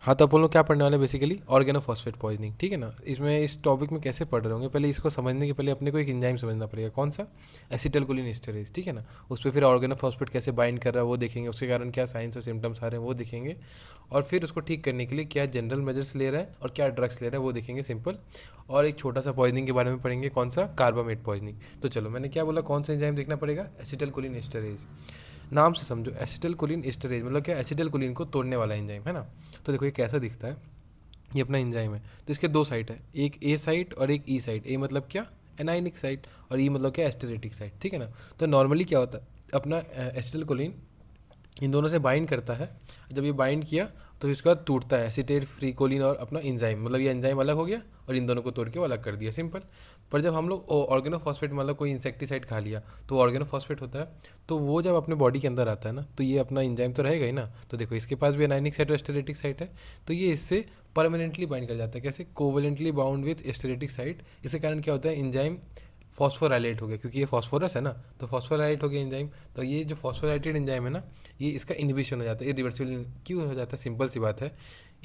हाँ, तो अपन लोग क्या पढ़ने वाले हैं बेसिकली ऑर्गेनोफॉस्फेट पॉइजनिंग, ठीक है ना। इसमें इस टॉपिक में कैसे पढ़ रहे होंगे, पहले इसको समझने के पहले अपने को एक एंजाइम समझना पड़ेगा। कौन सा? एसिटाइलकोलिन एस्टरेज, ठीक है ना। उस पर फिर ऑर्गेनोफॉस्फेट कैसे बाइंड कर रहा है वो देखेंगे, उसके कारण क्या साइंस और सिम्टम्स आ रहे हैं वो देखेंगे, और फिर उसको ठीक करने के लिए क्या जनरल मेजर्स ले रहा है और क्या ड्रग्स ले रहा है वो देखेंगे, सिंपल। और एक छोटा सा पॉइजनिंग के बारे में पढ़ेंगे, कौन सा? Carbamate poisoning. तो चलो, मैंने क्या बोला, कौन सा एंजाइम देखना पड़ेगा? Acetylcholine esterase. नाम से समझो, एसिटाइलकोलिन एस्टरेज मतलब क्या? एसिटाइलकोलिन को तोड़ने वाला एंजाइम है ना। तो देखो ये कैसा दिखता है, ये अपना एंजाइम है। तो इसके दो साइट है, एक ए साइट और एक ई साइट। ए मतलब क्या? एनाइनिक साइट, और ई मतलब क्या? एस्टरेटिक साइट, ठीक है ना। तो नॉर्मली क्या होता है, अपना एसिटिलकोलिन इन दोनों से बाइंड करता है। जब ये बाइंड किया तो इसके बाद टूटता है, एसीटेट फ्री कोलिन और अपना एंजाइम, मतलब ये एंजाइम अलग हो गया और इन दोनों को तोड़ के वो अलग कर दिया, सिंपल। पर जब हम लोग ऑर्गेनोफॉस्फेट मतलब कोई इंसेक्टिसाइड खा लिया तो ऑर्गेनोफॉस्फेट होता है, तो वो जब अपने बॉडी के अंदर आता है ना, तो ये अपना एंजाइम तो रहेगा ही ना। तो देखो इसके पास भी एनाइनिक साइट और एस्टेरेटिक साइट है, तो ये इससे परमानेंटली बाइंड कर जाता है। कैसे? Covalently bound with esteratic site. इसके कारण क्या होता है, एंजाइम फॉस्फोराइलेट हो गया, क्योंकि ये फॉस्फोरस है ना, तो फॉस्फोराइलेट हो गया एंजाइम। तो ये जो फॉस्फोराइलेटेड एंजाइम है ना, ये इसका इनहिबिशन हो जाता है, इरिवर्सिबल क्यों हो जाता है? सिंपल सी बात है,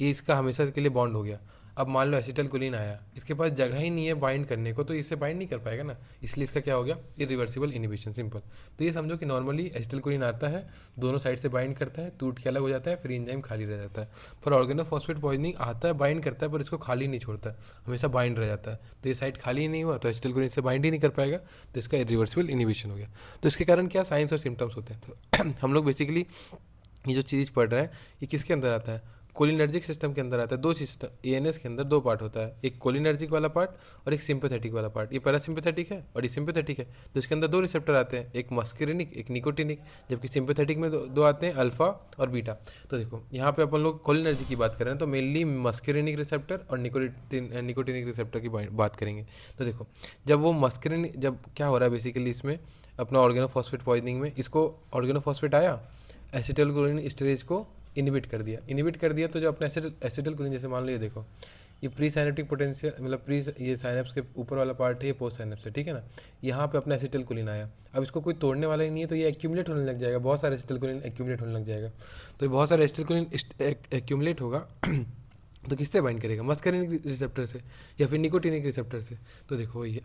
ये इसका हमेशा के लिए बॉन्ड हो गया। अब मान लो एसिटाइलकोलिन आया, इसके पास जगह ही नहीं है बाइंड करने को, तो इससे बाइंड नहीं कर पाएगा ना, इसलिए इसका क्या हो गया? Irreversible inhibition, simple. तो ये समझो कि नॉर्मली एसिटाइलकोलिन आता है, दोनों साइड से बाइंड करता है, टूट के अलग हो जाता है, फिर एंजाइम खाली रह जाता है। पर ऑर्गेनोफॉस्फेट पॉइजनिंग आता है, बाइंड करता है, पर इसको खाली नहीं छोड़ता है, हमेशा बाइंड रह जाता है। तो ये साइड खाली ही नहीं हुआ, तो एसिटाइलकोलिन से बाइंड ही नहीं कर पाएगा, तो इसका इरिवर्सिबल इनहिबिशन हो गया। तो इसके कारण क्या साइंस और सिम्टम्स होते हैं? तो हम लोग बेसिकली ये जो चीज़ पढ़ रहे हैं, ये किसके अंदर आता है? कोलिनर्जिक सिस्टम के अंदर आता है। दो सिस्टम एएनएस के अंदर दो पार्ट होता है, एक कोलिनर्जिक वाला पार्ट और एक सिंपैथेटिक वाला पार्ट। ये पैरासिम्पैथेटिक है और ये सिंपैथेटिक है। तो इसके अंदर दो रिसेप्टर आते हैं, एक मस्करिनिक एक निकोटिनिक, जबकि सिंपैथेटिक में दो आते हैं, अल्फा और बीटा। तो देखो यहाँ पे अपन लोग कोलिनर्जिक की बात कर रहे हैं, तो मेनली मस्करिनिक रिसेप्टर और निकोटिनिक रिसेप्टर की बात करेंगे। तो देखो, जब वो मस्करिनिक, जब क्या हो रहा है बेसिकली इसमें अपना ऑर्गेनोफॉस्फेट पॉइजनिंग में, इसको ऑर्गेनोफॉस्फेट आया, एसिटाइलकोलिन स्टेरेज को इनहिबिट कर दिया। तो जो अपना एसिटाइलकोलिन, जैसे मान लो ये देखो, ये प्री साइनेप्टिक पोटेंशियल मतलब प्री, ये साइनेप्स के ऊपर वाला पार्ट है, ये पोस्ट साइनेप्स है, ठीक है ना। यहाँ पे अपना एसिटाइलकोलिन आया, अब इसको कोई तोड़ने वाला ही नहीं है, तो ये एक्यूमुलेट होने लग जाएगा, बहुत सारे एसिटाइलकोलिन एक्यूमुलेट होने लग जाएगा। तो ये बहुत सारे एसिटाइलकोलिन एक्यूमुलेट होगा तो किससे बाइंड करेगा? मस्करिनिक रिसेप्टर से या फिर निकोटिनिक रिसेप्टर से। तो देखो ये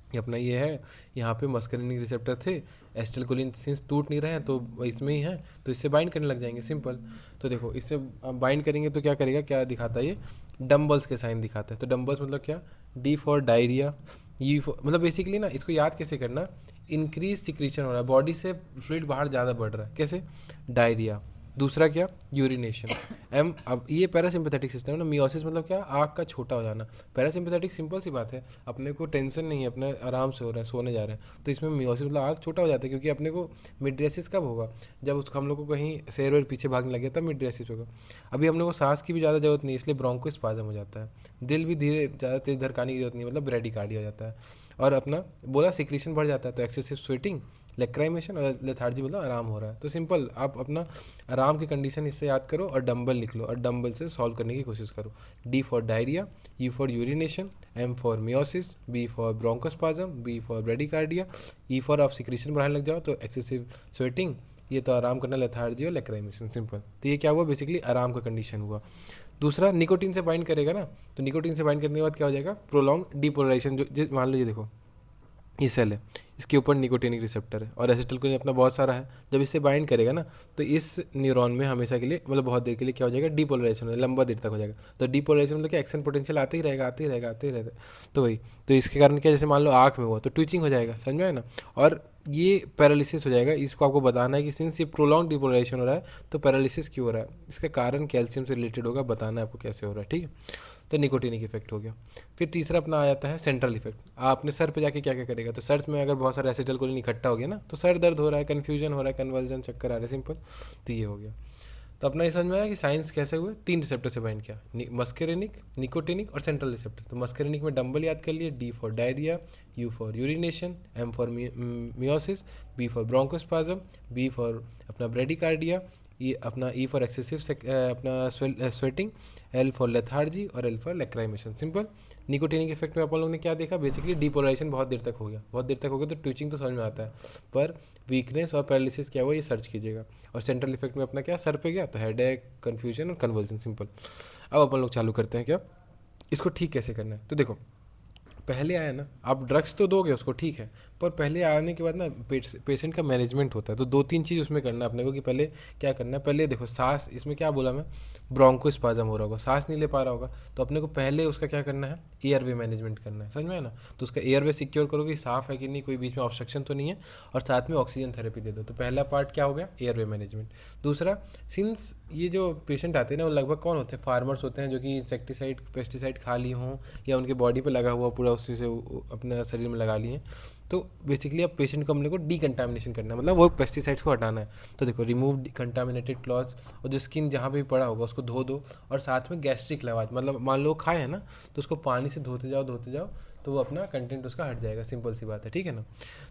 ये अपना ये है, यहाँ पे मस्करिनिक रिसेप्टर थे, एसिटाइलकोलिन सिंस टूट नहीं रहे हैं तो इसमें ही है, तो इससे बाइंड करने लग जाएंगे, सिंपल। तो देखो इससे बाइंड करेंगे तो क्या करेगा, क्या दिखाता है ये? डम्बल्स के साइन दिखाता है। तो डम्बल्स मतलब क्या? D for diarrhoea, E for मतलब बेसिकली ना, इसको याद कैसे करना, इंक्रीज सिक्रीशन हो रहा है, बॉडी से फ्लूइड बाहर ज़्यादा बढ़ रहा है, कैसे? डायरिया। दूसरा क्या? यूरिनेशन। एम, अब ये पैरासिम्पैथेटिक सिस्टम है ना। मियोसिस मतलब क्या? आँख का छोटा हो जाना। पैरासिम्पैथेटिक सिंपल सी बात है, अपने को टेंशन नहीं है, अपने आराम से हो रहा है, सोने जा रहे हैं, तो इसमें मियोसिस मतलब आँख छोटा हो जाता है, क्योंकि अपने को मिड्रेसिस कब होगा? जब उसको हम लोग को कहीं शेर वेर पीछे भागने लगे तब मिड्रेसिस होगा। अभी हम लोग को सांस की भी ज़्यादा जरूरत नहीं, इसलिए ब्रोंकोस्पाज्म हो जाता है। दिल भी धीरे ज़्यादा तेज धड़काने की जरूरत नहीं, मतलब ब्रेडिकार्डिया हो जाता है। और अपना बोला सिक्रीशन बढ़ जाता है, तो एक्सेसिव स्वेटिंग, लेक्राइमेशन और लेथार्जी मतलब आराम हो रहा है। तो सिंपल आप अपना आराम की कंडीशन इससे याद करो और डंबल लिख लो और डंबल से सॉल्व करने की कोशिश करो। D for diarrhoea, U for urination, M for miosis, B for bronchospasm, B for bradycardia, E for आप सिक्रीशन बढ़ाने लग जाओ तो एक्सेसिव स्वेटिंग, ये तो आराम करना लेथार्जी और लेक्राइमेशन, सिंपल। तो ये क्या हुआ बेसिकली? आराम का कंडीशन हुआ। दूसरा निकोटीन से बाइंड करेगा ना, तो निकोटीन से बाइंड करने के बाद क्या हो जाएगा? Prolong depolarisation. जो मान लो ये देखो, ये सेल है, इसके ऊपर निकोटिनिक रिसेप्टर है और एसिटिलकोलिन अपना बहुत सारा है। जब इससे बाइंड करेगा ना, तो इस न्यूरॉन में हमेशा के लिए मतलब बहुत देर के लिए क्या हो जाएगा? डीपोलराइजेशन, लंबा देर तक हो जाएगा। तो डीपोलराइजेशन मतलब कि एक्शन पोटेंशियल आते ही रहेगा, आते ही रहेगा, आते ही रहेगा। तो वही, तो इसके कारण क्या, जैसे मान लो आँख में हुआ तो ट्विचिंग हो जाएगा, समझ में आया ना। और ये पैरालिसिस हो जाएगा। इसको आपको बताना है कि सिंस ये प्रोलॉन्ग डिपोलराइजेशन हो रहा है तो पैरालिसिस क्यों हो रहा है, इसका कारण कैल्शियम से रिलेटेड होगा, बताना है आपको कैसे हो रहा है, ठीक है। तो निकोटिनिक इफेक्ट हो गया। फिर तीसरा अपना आ जाता है सेंट्रल इफेक्ट। आपने सर पे जाके क्या क्या करेगा, तो सर में अगर बहुत सारा एसिटाइलकोलिन इकट्ठा हो गया ना, तो सर दर्द हो रहा है, कन्फ्यूजन हो रहा है, कन्वर्जन, चक्कर आ रहे, सिंपल। तो ये हो गया। तो अपना ये समझ में आया कि साइंस कैसे हुए, तीन रिसेप्टर से बाइंड किया, मस्करिनिक, निकोटिनिक और सेंट्रल रिसेप्टर। तो मस्करिनिक में डंबल याद कर लिए, D for diarrhoea, U for urination, M for miosis, B for bronchospasm, B for अपना ब्रेडिकार्डिया, ई अपना ई फॉर एक्सेसिव अपना स्वेटिंग, एल फॉर लेथार्जी और L for lacrimation. Simple. Nicotinic effect में अपन लोग ने क्या देखा, बेसिकली डीपोलराइजेशन बहुत देर तक हो गया, बहुत देर तक हो गया तो ट्विचिंग तो समझ में आता है, पर वीकनेस और पैरालिसिस क्या हुआ ये सर्च कीजिएगा। और सेंट्रल इफेक्ट में अपना क्या सर पे गया तो हेडेक, कन्फ्यूजन और कन्वर्जन। सिंपल। अब अपन लोग चालू करते हैं क्या, इसको ठीक कैसे करना है। तो देखो, पहले आया ना, आप ड्रग्स तो दोगे उसको ठीक है, पर पहले आने के बाद ना पेशेंट का मैनेजमेंट होता है। तो 2-3 चीज़ उसमें करना है अपने को कि पहले क्या करना है। पहले देखो सांस, इसमें क्या बोला मैं, ब्रोंकोस्पाज्म हो रहा होगा, सांस नहीं ले पा रहा होगा, तो अपने को पहले उसका क्या करना है, एयरवे मैनेजमेंट करना है। समझ में है ना। तो उसका एयरवे सिक्योर करो कि साफ है कि नहीं, कोई बीच में ऑब्स्ट्रक्शन तो नहीं है, और साथ में ऑक्सीजन थेरेपी दे दो। तो पहला पार्ट क्या हो गया, एयरवे मैनेजमेंट। दूसरा, सिंस ये जो पेशेंट आते हैं ना वो लगभग कौन होते हैं, फार्मर्स होते हैं जो कि इंसेक्टिसाइड पेस्टिसाइड खा लिए हों या उनके बॉडी पे लगा हुआ पूरा उसी से अपने शरीर में लगा लिए हैं। तो बेसिकली अब पेशेंट को हम लोग को डीकंटामिनेशन करना है, मतलब वो पेस्टिसाइड्स को हटाना है। तो देखो, रिमूव कंटामिनेटेड क्लॉथ्स, और जो स्किन जहाँ पे भी पड़ा होगा उसको धो दो, और साथ में गैस्ट्रिक लवाज, मतलब मान लो खाए हैं ना तो उसको पानी से धोते जाओ तो वो अपना कंटेंट उसका हट जाएगा। सिंपल सी बात है, ठीक है ना।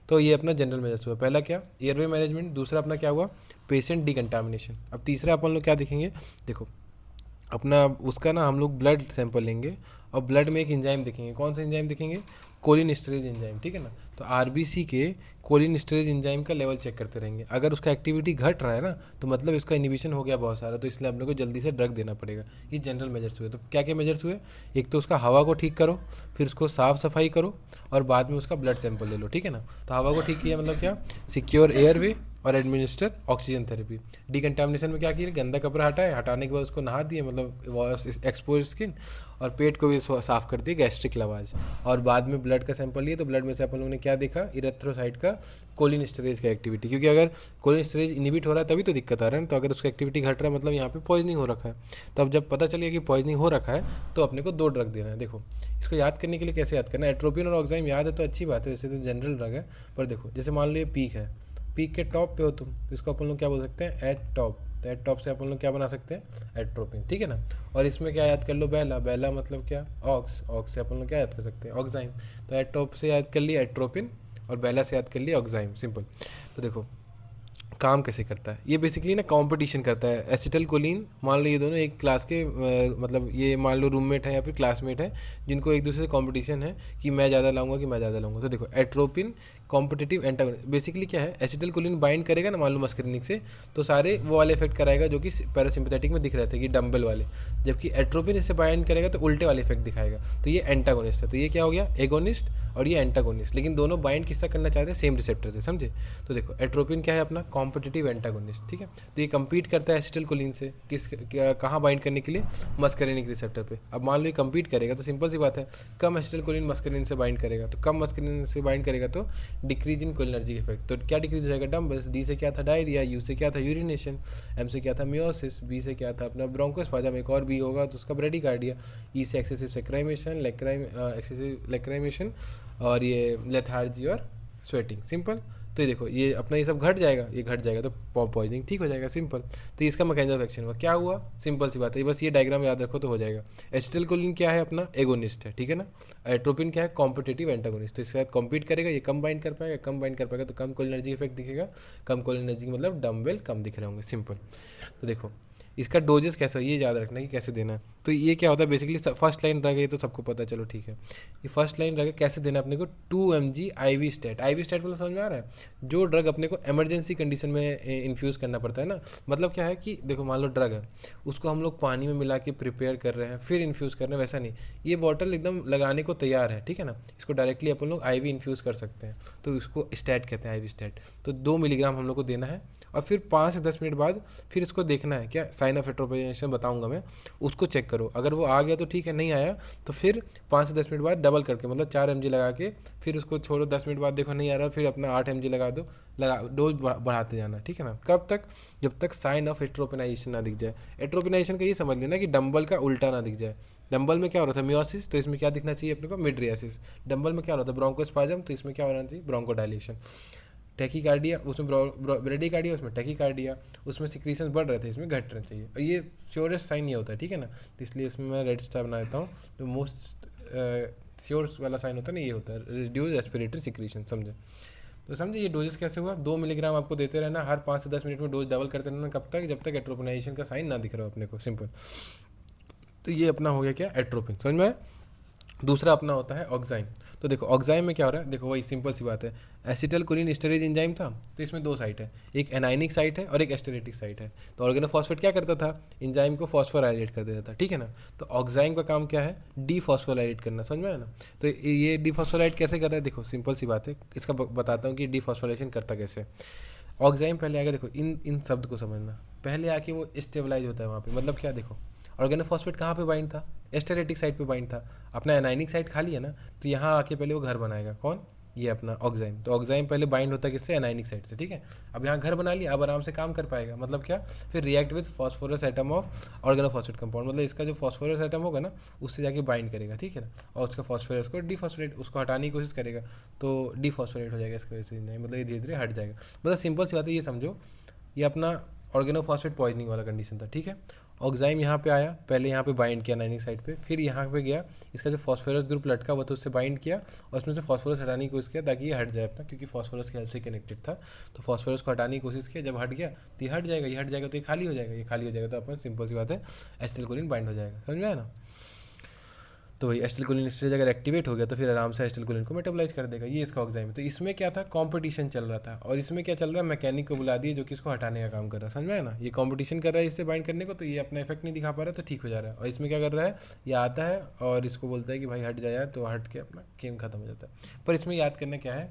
तो ये अपना जनरल मेजर्स हुआ। पहला क्या, एयरवे मैनेजमेंट। दूसरा अपना क्या हुआ, पेशेंट डीकंटामिनेशन। अब तीसरा अपन लोग क्या देखेंगे, देखो अपना उसका ना हम लोग ब्लड सैंपल लेंगे, और ब्लड में एक एंजाइम देखेंगे। कौन सा एंजाइम देखेंगे, कोलिनेस्टरेज एंजाइम, ठीक है ना। तो आरबीसी के कोलिनेस्टरेज एंजाइम का लेवल चेक करते रहेंगे। अगर उसका एक्टिविटी घट रहा है ना तो मतलब इसका इनिबिशन हो गया बहुत सारा, तो इसलिए अपने को जल्दी से ड्रग देना पड़ेगा। ये जनरल मेजर्स हुए। तो क्या क्या मेजर्स हुए, एक तो उसका हवा को ठीक करो, फिर उसको साफ सफाई करो, और बाद में उसका ब्लड सैंपल ले लो, ठीक है ना। तो हवा को ठीक किया मतलब क्या, सिक्योर एयरवे और एडमिनिस्टर ऑक्सीजन थेरेपी। डिकंटामिनेशन में क्या किया, गंदा कपड़ा हटाए, हटाने के बाद उसको नहा दिए, मतलब एक्सपोज स्किन, और पेट को भी साफ कर दिए, गैस्ट्रिक लवाज। और बाद में ब्लड का सैंपल लिए, तो ब्लड में से अपन लोगों ने क्या देखा, इरेथ्रोसाइट का कोलिनेस्टरेज का एक्टिविटी, क्योंकि अगर कोलिनेस्टरेज इनिबिट हो रहा है तभी तो दिक्कत आ रहा है। तो अगर उसका एक्टिविटी घट रहा है मतलब यहाँ पे पॉइजनिंग हो रखा है। तो अब जब पता चलिए कि पॉइजनिंग हो रखा है तो अपने को 2 ड्रग देना है। देखो इसको याद करने के लिए कैसे याद करना है, एट्रोपिन और ऑक्साइम याद है तो अच्छी बात है, वैसे तो जनरल ड्रग है। पर देखो जैसे मान लो ये पीक है, पीक के टॉप पे हो तुम, तो इसको अपन लोग क्या बोल सकते हैं, एट टॉप। तो एट टॉप से अपन लोग क्या बना सकते हैं, एट्रोपिन, ठीक है ना। और इसमें क्या याद कर लो, बेला, बेला मतलब क्या, ऑक्स, ऑक्स से अपन लोग क्या याद कर सकते हैं, ऑक्साइम। तो एट टॉप से याद कर लिया एट्रोपिन, और बेला से याद कर लिया ऑक्साइम। सिंपल। तो देखो काम कैसे करता है, ये बेसिकली ना कंपटीशन करता है। एसिटल कोलिन, मान लो ये दोनों एक क्लास के मतलब ये मान लो रूममेट है या फिर क्लासमेट है, जिनको एक दूसरे से कंपटीशन है कि मैं ज़्यादा लाऊंगा कि मैं ज़्यादा लाऊंगा। तो देखो एट्रोपिन कॉम्पिटिटिव एंटागोनिस्ट, बेसिकली क्या है, एसिटल कोलिन बाइंड करेगा ना मान लो मस्करिनिक से, तो सारे वो वाले इफेक्ट कराएगा जो कि पैरासिम्पथेटिक में दिख रहे थे कि डम्बल वाले, जबकि एट्रोपिन इससे बाइंड करेगा तो उल्टे वाले इफेक्ट दिखाएगा। तो ये एंटागोनिस्ट है। तो ये क्या हो गया, एगोनिस्ट और ये एंटागोनिस्ट, लेकिन दोनों बाइंड किससे करना चाहते हैं, सेम रिसेप्टर से, समझे। तो देखो एट्रोपिन क्या है, अपना कॉम्पिटिटिव एंटागोनिस्ट, ठीक है। तो ये compete करता है एसिटिल कोलिन से, कहाँ बाइंड करने के लिए, मस्करिनिक रिसेप्टर पे। अब मान लो ये compete करेगा तो सिंपल सी बात है, कम एसिटिल कोलिन मस्करिन से बाइंड करेगा, तो कम मस्करिन से बाइंड करेगा तो डिक्रीज इन कोलिनर्जिक इफेक्ट। तो क्या डिक्रीज हो जाएगा, डम्बल्स। डी से क्या था, डायरिया। यू से क्या था, यूरिनेशन। एम से क्या था, मियोसिस। बी से क्या था, अपना ब्रोंकोस्पाज्म। एक और बी होगा तो उसका ब्रेडिकार्डिया। ई से एक्सेसिव सेक्राइमेशन, एक्सेसिव लेक्राइमेशन, और ये लेथार्जी और स्वेटिंग। सिंपल। तो ये देखो ये अपना ये सब घट जाएगा, ये घट जाएगा तो पॉइजनिंग ठीक हो जाएगा। सिंपल। तो इसका मैकेनिज्म ऑफ एक्शन हुआ, क्या हुआ, सिंपल सी बात है, बस ये डायग्राम याद रखो तो हो जाएगा। एसिटिल कोलिन क्या है, अपना एगोनिस्ट है, ठीक है ना। एट्रोपिन क्या है, कॉम्पिटिटिव एंटागोनिस्ट। तो इसके साथ कॉम्पीट करेगा, ये कम बाइंड कर पाएगा, कम बाइंड कर पाएगा तो कम कोलिनर्जिक इफेक्ट दिखेगा। कम कोलिनर्जिक मतलब डम्बेल कम दिख रहे होंगे। सिंपल। तो देखो इसका डोजेस कैसा, ये याद रखना कि कैसे देना है। तो ये क्या होता है, बेसिकली फर्स्ट लाइन ड्रग है, ये तो सबको पता है, चलो ठीक है। ये फर्स्ट लाइन ड्रग है, कैसे देना है अपने को, 2 mg IV state. IV state मतलब समझ में आ रहा है, जो ड्रग अपने को इमरजेंसी कंडीशन में इन्फ्यूज़ करना पड़ता है ना। मतलब क्या है कि देखो मान लो ड्रग है, उसको हम लोग पानी में मिला के प्रिपेयर कर रहे हैं फिर इन्फ्यूज़ कर रहे हैं, वैसा नहीं। ये बॉटल एकदम लगाने को तैयार है, ठीक है ना। इसको डायरेक्टली अपन लोग IV इन्फ्यूज़ कर सकते हैं, तो इसको स्टेट कहते हैं, IV स्टेट। तो 2 मिलीग्राम हम लोग को देना है, और फिर 5 से 10 मिनट बाद फिर इसको देखना है, क्या साइन ऑफ हेट्रोपाइजेशन बताऊंगा मैं, उसको चेक करो। अगर वो आ गया तो ठीक है, नहीं आया तो फिर 5 से 10 मिनट बाद डबल करके, मतलब 4 mg लगा के फिर उसको छोड़ो। 10 मिनट बाद देखो नहीं आ रहा, फिर अपना 8 mg लगा दो, डोज बढ़ाते जाना, ठीक है ना। कब तक, जब तक साइन ऑफ एट्रोपिनाइजेशन ना दिख जाए। एट्रोपिनाइजेशन का ये समझ लेना कि डंबल का उल्टा ना दिख जाए। डंबल में क्या हो रहा था, मियोसिस, तो इसमें क्या दिखना चाहिए अपने को, मिड्रियासिस। डंबल में क्या हो रहा था, ब्रोंकोस्पाज्म, तो इसमें क्या होना चाहिए, ब्रोंकोडायलेशन। टैकीकार्डिया, उसमें ब्रेडिकार्डिया, उसमें टैकीकार्डिया, उसमें सिक्रीशन बढ़ रहे थे, इसमें घट रहे चाहिए। और ये श्योरेस्ट साइन ये होता है, ठीक है ना। तो इसलिए इसमें मैं रेड स्टार बना देता हूँ। जो मोस्ट श्योर वाला साइन होता है ना, ये होता है रिड्यूस रेस्पिरेटरी सिक्रीशन, समझे। तो समझे ये डोजेस कैसे हुआ, 2 मिलीग्राम आपको देते रहना, हर 5 से 10 मिनट में डोज डबल करते रहना, कब तक, जब तक एट्रोपिनाइजेशन का साइन ना दिख रहा हो अपने को, सिंपल। तो ये अपना हो गया क्या, एट्रोपिन, समझ में आया? दूसरा अपना होता है ऑक्साइन। तो देखो ऑक्साइन में क्या हो रहा है, देखो वही सिंपल सी बात है, एसिटल कोलिन एस्टरेज एंजाइम था, तो इसमें दो साइट है, एक एनाइनिक साइट है और एक एस्टरेटिक साइट है। तो ऑर्गेनोफॉस्फेट क्या करता था, एंजाइम को फॉस्फोराइलेट कर देता था, ठीक है ना। तो ऑक्साइन का काम क्या है, डीफॉस्फोराइलेट करना, समझ में आया ना। तो ये डीफॉस्फोराइलेट कैसे कर रहा है, देखो सिंपल सी बात है, इसका बताता हूँ कि डीफॉस्फोराइलेशन करता कैसे। ऑक्साइन पहले आएगा, देखो इन शब्द को समझना, पहले आके वो स्टेबलाइज होता है वहाँ पे, मतलब क्या, देखो ऑर्गेनोफॉस्फेट कहाँ पे बाइंड था, एस्टेरेटिक साइड पे बाइंड था, अपना एनाइनिक साइड खाली है ना, तो यहाँ आके पहले वो घर बनाएगा, कौन, ये अपना ऑक्साइम। तो ऑक्साइम पहले बाइंड होता है किससे, एनाइनिक साइड से, ठीक है। अब यहाँ घर बना लिया, अब आराम से काम कर पाएगा, मतलब क्या, फिर react with phosphorus atom of organophosphate compound, मतलब इसका जो फॉस्फोरस एटम होगा ना, उससे जाके बाइंड करेगा, ठीक है ना, और उसका फॉस्फोरस को डीफॉस्फोरेट, उसको हटाने की कोशिश करेगा, तो डीफॉस्फोरेट हो जाएगा इसकी वजह से, मतलब ये धीरे धीरे हट जाएगा। मतलब सिंपल सी बात है, ये समझो, ये अपना ऑर्गेनोफॉस्फेट पॉइजनिंग वाला कंडीशन था, ठीक है। ऑक्साइम यहाँ पे आया, पहले यहाँ पे बाइंड किया नाइनिक साइड पे, फिर यहाँ पे गया, इसका जो फॉस्फोरस ग्रुप लटका हुआ था उससे बाइंड किया, और उसमें से फॉस्फोरस हटाने की कोशिश किया ताकि ये हट जाए अपना, क्योंकि फॉस्फोरस के हेल्प से कनेक्टेड था। तो फॉस्फोरस को हटाने की कोशिश किया, जब हट गया तो ये हट जाएगा, ये हट जाएगा तो ये खाली हो जाएगा, ये खाली हो जाएगा तो अपन सिंपल सी बात है एसिटिलकोलिन बाइंड हो जाएगा, समझ में आया ना। तो वही एसिटिलकोलिन स्टेज अगर एक्टिवेट हो गया तो फिर आराम से एसिटिलकोलिन को मेटाबोलाइज कर देगा, ये इसका ऑक्साइम है। तो इसमें क्या था, कंपटीशन चल रहा था, और इसमें क्या चल रहा है, मैकेनिक को बुला दिए जो कि इसको हटाने का काम कर रहा है, समझ में आया ना। ये कंपटीशन कर रहा है इससे बाइंड करने को, तो ये अपना इफेक्ट नहीं दिखा पा रहा है, तो ठीक हो जा रहा है। और इसमें क्या कर रहा है, ये आता है और इसको बोलता है कि भाई हट जाए यार, तो हट के अपना गेम खत्म हो जाता है। पर इसमें याद करना क्या है,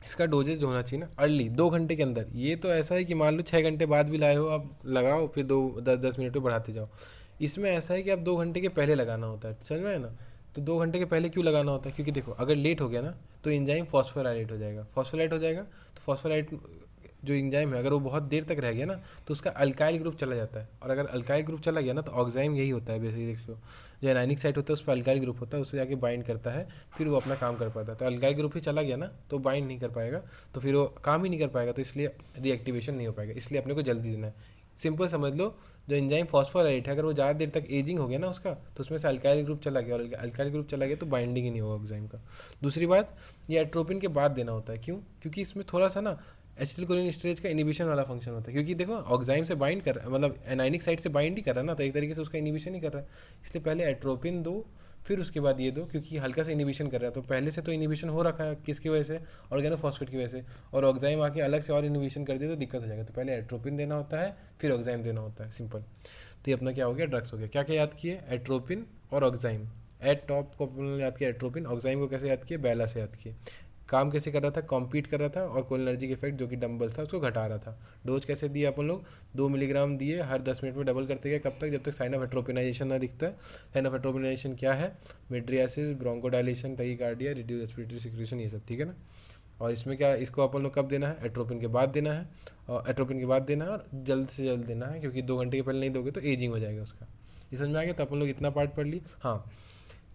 इसका डोजेज जो होना चाहिए ना अर्ली 2 घंटे के अंदर। ये तो ऐसा है कि मान लो 6 घंटे बाद भी लाए हो, आप लगाओ फिर 2 10 10 मिनट में बढ़ाते जाओ। इसमें ऐसा है कि आप 2 घंटे के पहले लगाना होता है, समझ में आया ना। तो 2 घंटे के पहले क्यों लगाना होता है, क्योंकि देखो अगर लेट हो गया ना तो एंजाइम फॉस्फोराइलेट हो जाएगा, फॉस्फोराइलेट हो जाएगा तो फॉस्फोराइलेट जो एंजाइम है अगर वो बहुत देर तक रह गया ना तो उसका अल्काइल ग्रुप चला जाता है, और अगर अल्काइल ग्रुप चला गया ना तो ऑक्साइम यही होता है बेसिकली, देख लो जो एनाइनिक साइट होता है उस पर अल्काइल ग्रुप होता है, उससे जाके बाइंड करता है, फिर वो अपना काम कर पाता है। तो अल्काइल ग्रुप ही चला गया ना तो बाइंड नहीं कर पाएगा, तो फिर वो काम ही नहीं कर पाएगा, तो इसलिए रिएक्टिवेशन नहीं हो पाएगा, इसलिए अपने को जल्दी देना है। सिंपल समझ लो, जो एंजाइम फॉस्फोराइलेट है अगर वो ज़्यादा देर तक एजिंग हो गया ना उसका, तो उसमें से अल्काइल ग्रुप चला गया, और अल्काइल ग्रुप चला गया तो बाइंडिंग ही नहीं होगा एंजाइम का। दूसरी बात, ये एट्रोपिन के बाद देना होता है, क्यों, क्योंकि इसमें थोड़ा सा ना एसिटिलकोलिन स्टेज का इनिबिशन वाला फंक्शन होता है, क्योंकि देखो ऑक्साइम से बाइंड कर रहा है, मतलब एनाइनिक साइड से बाइंड ही कर रहा है ना, तो एक तरीके से उसका इनिबिशन ही कर रहा है। इसलिए पहले एट्रोपिन दो, फिर उसके बाद ये दो, क्योंकि हल्का सा इनिबिशन कर रहा है। तो पहले से तो इनिबिशन हो रखा है, किसकी वजह से, ऑर्गेनोफॉस्फेट की वजह से, और ऑक्साइम आके अलग से और इनिबिशन कर दिया तो दिक्कत हो जाएगा। तो पहले एट्रोपिन देना होता है, फिर ऑक्साइम देना होता है, सिंपल। तो ये अपना क्या हो गया, ड्रग्स हो गया। क्या क्या याद किए, एट्रोपिन और ऑक्साइम। एट टॉप को अपन याद किया एट्रोपिन, ऑक्साइम को कैसे याद किए, बेला से याद किए। काम कैसे कर रहा था, कॉम्पीट कर रहा था, और कोलिनर्जिक इफेक्ट जो कि डंबल था उसको घटा रहा था। डोज कैसे दिया अपन लोग, 2 मिलीग्राम दिए, हर 10 मिनट में डबल करते गए, कब तक, जब तक साइन ऑफ एट्रोपिनाइजेशन ना दिखता है। साइन ऑफ एट्रोपिनाइजेशन क्या है, mydriasis, bronchodilation, tachycardia, reduce respiratory secretion, ये सब, ठीक है ना। और इसमें क्या, इसको अपन लोग कब देना है, एट्रोपिन के बाद देना है, और एट्रोपिन के बाद देना है, और जल्द से जल्द देना है, क्योंकि 2 घंटे के पहले नहीं दोगे तो एजिंग हो जाएगा उसका। ये समझ में आ गया। तो अपन लोग इतना पार्ट पढ़ ली। हाँ,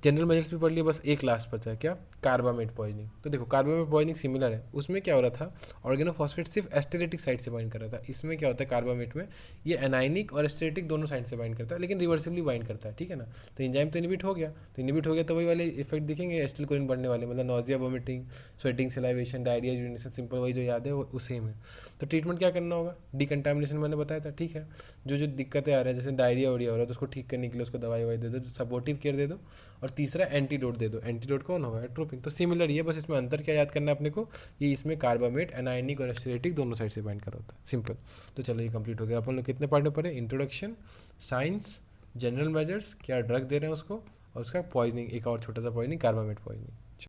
जनरल मेजर्स भी पढ़ लिए, बस एक लास्ट बचा है, क्या, कार्बामेट पॉइजनिंग। तो देखो कार्बामेट पॉइजनिंग सिमिलर है, उसमें क्या हो रहा था, ऑर्गेनोफॉस्फेट सिर्फ एस्टेरेटिक साइड से बाइंड कर रहा था। इसमें क्या होता है कार्बामेट में, ये एनाइनिक और एस्टेरेटिक दोनों साइड से बाइंड करता है, लेकिन रिवर्सिबली बाइंड करता है, ठीक है ना। तो एंजाइम तो इनिबिट हो गया, तो इनिबिट हो गया तो वही वाले इफेक्ट दिखेंगे एसिटिलकोलिन बढ़ने वाले, मतलब nausea, vomiting, sweating, salivation, diarrhoea, urination, simple वही जो याद है वो उसी में। तो ट्रीटमेंट क्या करना होगा, डिकंटामिनेशन मैंने बताया था, ठीक है। जो जो दिक्कतें आ रही हैं, जैसे डायरिया वोरिया हो रहा है तो उसको ठीक करने के लिए उसको दवाई ववाई दे दो, सपोर्टिव केयर दे दो। और तीसरा एंटीडोट दे दो, एंटीडोट कौन होगा, एट्रोपिन। तो सिमिलर ही है, बस इसमें अंतर क्या याद करना है अपने को, ये इसमें कार्बामेट एनाइनिक और एस्टेरेटिक दोनों साइड से बाइंड कर होता है, सिंपल। तो चलो ये कंप्लीट हो गया। अपन लोग कितने पार्ट में पढ़े, इंट्रोडक्शन, साइंस, जनरल मेजर्स, क्या ड्रग दे रहे हैं उसको, और उसका पॉइजनिंग, एक और छोटा सा पॉइजनिंग, कार्बामेट पॉइजनिंग।